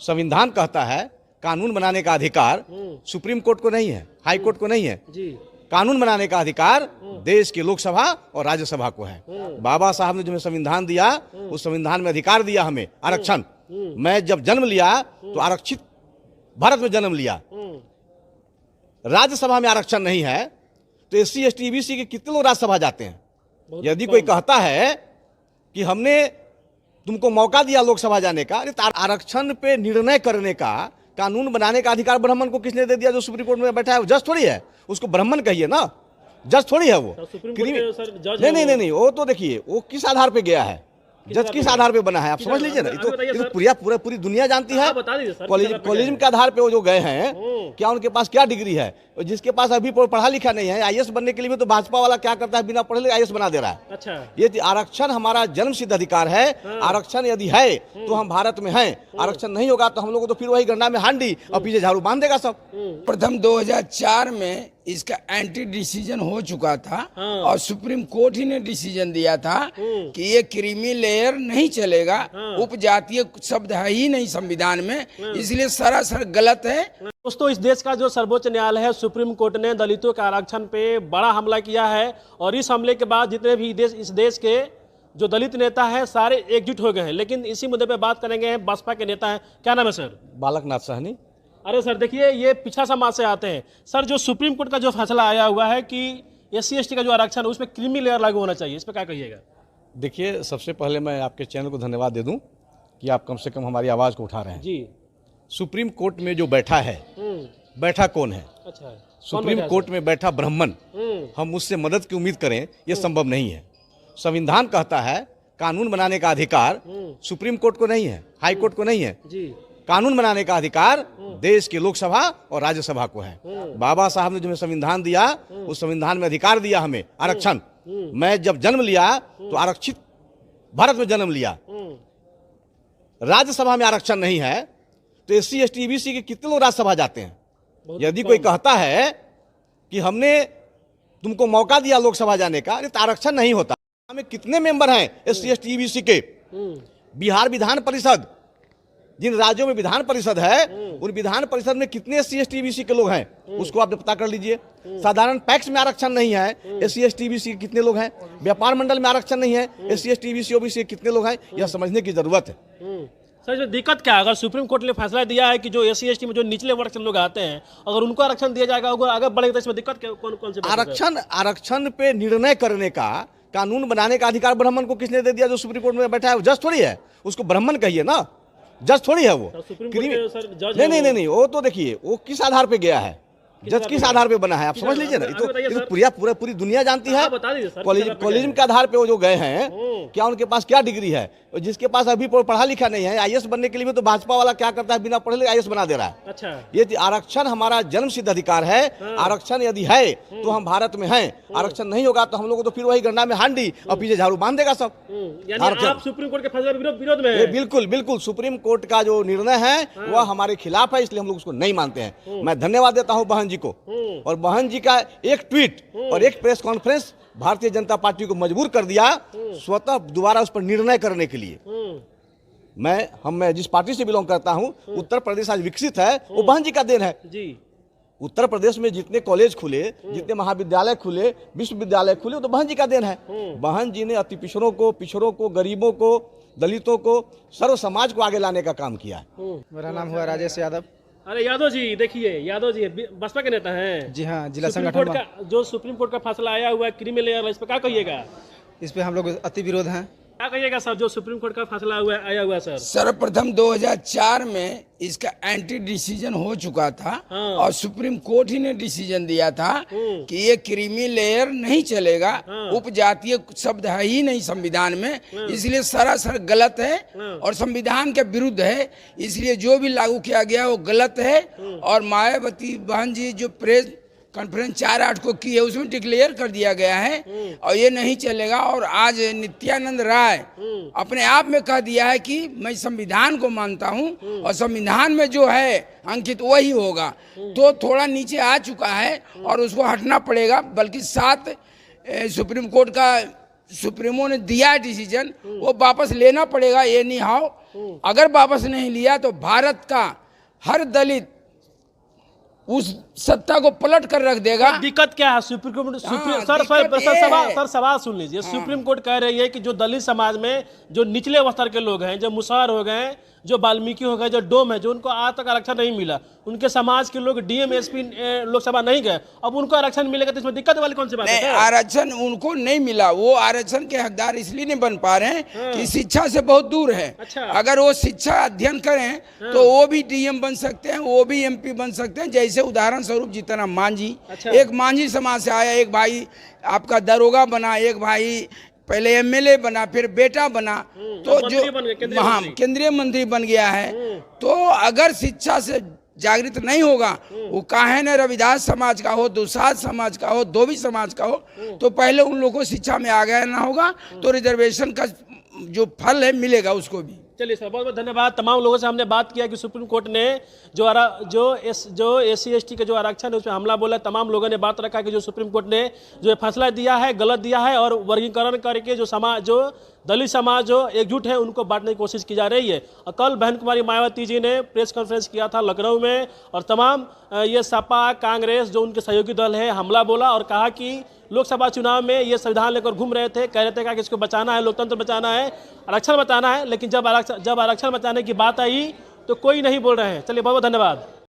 संविधान कहता है कानून बनाने का अधिकार सुप्रीम कोर्ट को नहीं है, हाई कोर्ट को नहीं है जी। कानून बनाने का अधिकार देश की लोकसभा और राज्यसभा को है। बाबा साहब ने जो हमें संविधान दिया, उस संविधान में अधिकार दिया हमें आरक्षण। मैं जब जन्म लिया तो आरक्षित भारत में जन्म लिया, राज्यसभा में आरक्षण नहीं है, तो SC ST EBC के कितने लोग राज्यसभा जाते हैं? यदि कोई कहता है कि हमने तुमको मौका दिया लोकसभा जाने का, अरे आरक्षण पे निर्णय करने का, कानून बनाने का अधिकार ब्राह्मण को किसने दे दिया? जो सुप्रीम कोर्ट में बैठा है वो जज थोड़ी है, उसको ब्राह्मण कहिए ना, जज थोड़ी है वो। नहीं, वो तो देखिए वो किस आधार पे गया है, जज किस आधार पे बना है, आप समझ लीजिए ना। ये तो पूरी दुनिया जानती है। कॉलेज के आधार पे वो जो गए हैं, क्या उनके पास क्या डिग्री है? जिसके पास अभी पढ़ा लिखा नहीं है, IAS बनने के लिए तो भाजपा वाला क्या करता है, बिना पढ़े लिखे IAS बना दे रहा है। अच्छा, ये आरक्षण हमारा जन्म सिद्ध अधिकार है। आरक्षण यदि है तो हम भारत में हैं, आरक्षण नहीं होगा तो हम लोग तो फिर वही गन्ना में हांडी और पीछे झाड़ू बांध देगा सब। प्रथम 2004 में इसका एंटी डिसीजन हो चुका था और सुप्रीम कोर्ट ही ने डिसीजन दिया था कि ये क्रीमी लेयर नहीं चलेगा, उपजातीय शब्द है ही नहीं संविधान में, इसलिए सरासर गलत है। दोस्तों, इस देश का जो सर्वोच्च न्यायालय है, सुप्रीम कोर्ट ने दलितों के आरक्षण पे बड़ा हमला किया है और इस हमले के बाद जितने भी इस देश के जो दलित नेता हैं सारे एकजुट हो गए हैं। लेकिन इसी मुद्दे पे बात करेंगे, बसपा के नेता हैं, क्या नाम है सर? बालकनाथ सहनी। अरे सर देखिए, ये पिछड़ा समाज से आते हैं। सर, जो सुप्रीम कोर्ट का जो फैसला आया हुआ है कि SC ST का जो आरक्षण है उसमें क्रीमी लेयर लागू होना चाहिए, इस पर क्या कहिएगा? देखिए, सबसे पहले मैं आपके चैनल को धन्यवाद दे दूं कि आप कम से कम हमारी आवाज़ को उठा रहे हैं जी। सुप्रीम कोर्ट में जो बैठा है, बैठा कौन है? अच्छा, सुप्रीम कोर्ट में बैठा ब्राह्मण। हम उससे मदद की उम्मीद करें, ये संभव नहीं है। संविधान कहता है कानून बनाने का अधिकार सुप्रीम कोर्ट को नहीं है, हाई कोर्ट को नहीं है जी। कानून बनाने का अधिकार देश की लोकसभा और राज्यसभा को है। बाबा साहब ने जो हमें संविधान दिया, उस संविधान में अधिकार दिया हमें आरक्षण। मैं जब जन्म लिया तो आरक्षित भारत में जन्म लिया, राज्यसभा में आरक्षण नहीं है, तो SC ST EBC के कितने लोग राज्यसभा जाते हैं? यदि कोई कहता है कि हमने तुमको मौका दिया लोकसभा जाने का, अरे आरक्षण नहीं होता। हमें कितने मेंबर हैं SC ST EBC के? बिहार विधान परिषद, जिन राज्यों में विधान परिषद है, उन विधान परिषद में कितने SC ST EBC के लोग हैं, उसको आप पता कर लीजिए। साधारण पैक्स में आरक्षण नहीं है, SC ST EBC के कितने लोग हैं? व्यापार मंडल में आरक्षण नहीं है, SC ST EBC OBC के कितने लोग हैं? यह समझने की जरूरत है। सर, जो दिक्कत क्या है, अगर सुप्रीम कोर्ट ने फैसला दिया है कि जो SC ST में जो निचले वर्ग से लोग आते हैं, अगर उनको आरक्षण दिया जाएगा, अगर आगे बढ़ेगा तो इसमें दिक्कत कौन कौन से? आरक्षण पे निर्णय करने का, कानून बनाने का अधिकार ब्राह्मण को किसने दे दिया? जो सुप्रीम कोर्ट में बैठा है वो जज थोड़ी है, उसको ब्राह्मण कहिए ना, जज थोड़ी है वो। नहीं, वो तो देखिए वो किस आधार पे गया है, जज किस आधार पे बना है, आप समझ लीजिए ना। ये तो पूरी दुनिया जानती है। कॉलेज के आधार पे वो जो गए हैं, क्या उनके पास क्या डिग्री है? जिसके पास अभी पढ़ा लिखा नहीं है, IAS बनने के लिए तो भाजपा वाला क्या करता है, बिना पढ़े लिखे IAS बना दे रहा है। अच्छा, ये आरक्षण हमारा जन्म सिद्ध अधिकार है। आरक्षण यदि है तो हम भारत में हैं, आरक्षण नहीं होगा तो हम लोग तो फिर वही गन्ना में हांडी और पीछे झाड़ू बांध देगा सब। आप सुप्रीम कोर्ट के फैसले विरोध में हैं? बिल्कुल सुप्रीम कोर्ट का जो निर्णय है वह हमारे खिलाफ है, इसलिए हम लोग उसको नहीं मानते हैं। मैं धन्यवाद देता हूँ बहन जी को, और बहन जी का एक ट्वीट और एक press conference Bharatiya Janata party को मजबूर कर दिया स्वतः दोबारा उस पर निर्णय करने के लिए। मैं जिस पार्टी से बिलोंग करता हूं, उत्तर प्रदेश आज विकसित है, वो बहन जी का देन है जी। उत्तर प्रदेश में जितने कॉलेज खुले, जितने महाविद्यालय खुले, विश्वविद्यालय खुले, वो तो बहन जी का देन है। बहन जी ने अति पिछड़ों को, गरीबों को, दलितों को, सर्व समाज को आगे लाने का काम किया है। मेरा नाम हुआ राजेश यादव। अरे यादव जी, देखिए यादव जी बसपा के नेता हैं। जी हाँ, जिला संगठन का जो सुप्रीम कोर्ट का फैसला आया हुआ है क्रीमी लेयर, इस पर क्या कहिएगा? इस पे हम लोग अति विरोध हैं। क्या कहिएगा सर, जो सुप्रीम कोर्ट का फैसला आया हुआ है सर? सर्वप्रथम 2004 में इसका एंटी डिसीजन हो चुका था और सुप्रीम कोर्ट ही ने डिसीजन दिया था कि ये क्रीमी लेयर नहीं चलेगा, उपजातीय शब्द है ही नहीं संविधान में, इसलिए सरासर गलत है और संविधान के विरुद्ध है, इसलिए जो भी लागू किया गया वो गलत है। और मायावती बहन जी जो प्रेस कॉन्फ्रेंस 4/8 को की है, उसमें डिक्लेयर कर दिया गया है और ये नहीं चलेगा। और आज नित्यानंद राय अपने आप में कह दिया है कि मैं संविधान को मानता हूं और संविधान में जो है अंकित वही होगा, तो थोड़ा नीचे आ चुका है और उसको हटना पड़ेगा। बल्कि 7 सुप्रीम कोर्ट का सुप्रीमो ने दिया डिसीजन वो वापस लेना पड़ेगा। ये नहीं हाउ, अगर वापस नहीं लिया तो भारत का हर दलित उस सत्ता को पलट कर रख देगा। दिक्कत क्या है? सुप्रीम कोर्ट सर सवाल सुन लीजिए। सुप्रीम कोर्ट कह रही है कि जो दलित समाज में जो निचले स्तर के लोग हैं, जो मुसहर हो गए, जो वाल्मीकि हो गए, जो डोम है, जो उनको आज तक आरक्षण नहीं मिला, उनके समाज के लोग डीएम एसपी लोकसभा नहीं गए, अब उनको आरक्षण मिलेगा, तो इसमें दिक्कत वाली कौन सी बात है? आरक्षण उनको नहीं मिला, वो आरक्षण के हकदार इसलिए नहीं बन पा रहे हैं कि शिक्षा से बहुत दूर है। अच्छा। अगर वो शिक्षा अध्ययन करें तो वो भी डीएम बन सकते हैं, वो भी एमपी बन सकते हैं। जैसे उदाहरण स्वरूप जीतनराम मांझी, अच्छा। एक मांझी समाज से आया, एक भाई आपका दरोगा बना, एक भाई पहले एमएलए बना, फिर बेटा बना, तो जो हाँ केंद्रीय मंत्री बन गया है। तो अगर शिक्षा से जागृत नहीं होगा, वो काहे न रविदास समाज का हो, दुसाध समाज का हो, धोबी समाज का हो, तो पहले उन लोगों को शिक्षा में आ गया ना होगा तो रिजर्वेशन का जो फल है मिलेगा उसको भी। चलिए सर, बहुत बहुत धन्यवाद। तमाम लोगों से हमने बात किया कि सुप्रीम कोर्ट ने जो एससी एसटी के जो आरक्षण है उस पर हमला बोला। तमाम लोगों ने बात रखा कि जो सुप्रीम कोर्ट ने जो फैसला दिया है गलत दिया है, और वर्गीकरण करके जो दलित समाज जो एकजुट है उनको बांटने की कोशिश की जा रही है। और कल बहन कुमारी मायावती जी ने प्रेस कॉन्फ्रेंस किया था लखनऊ में, और तमाम ये सपा कांग्रेस जो उनके सहयोगी दल है हमला बोला और कहा कि लोकसभा चुनाव में ये संविधान लेकर घूम रहे थे, कह रहे थे कि इसको बचाना है, लोकतंत्र बचाना है, आरक्षण बचाना है, लेकिन जब आरक्षण बचाने की बात आई तो कोई नहीं बोल रहे हैं। चलिए बहुत बहुत धन्यवाद।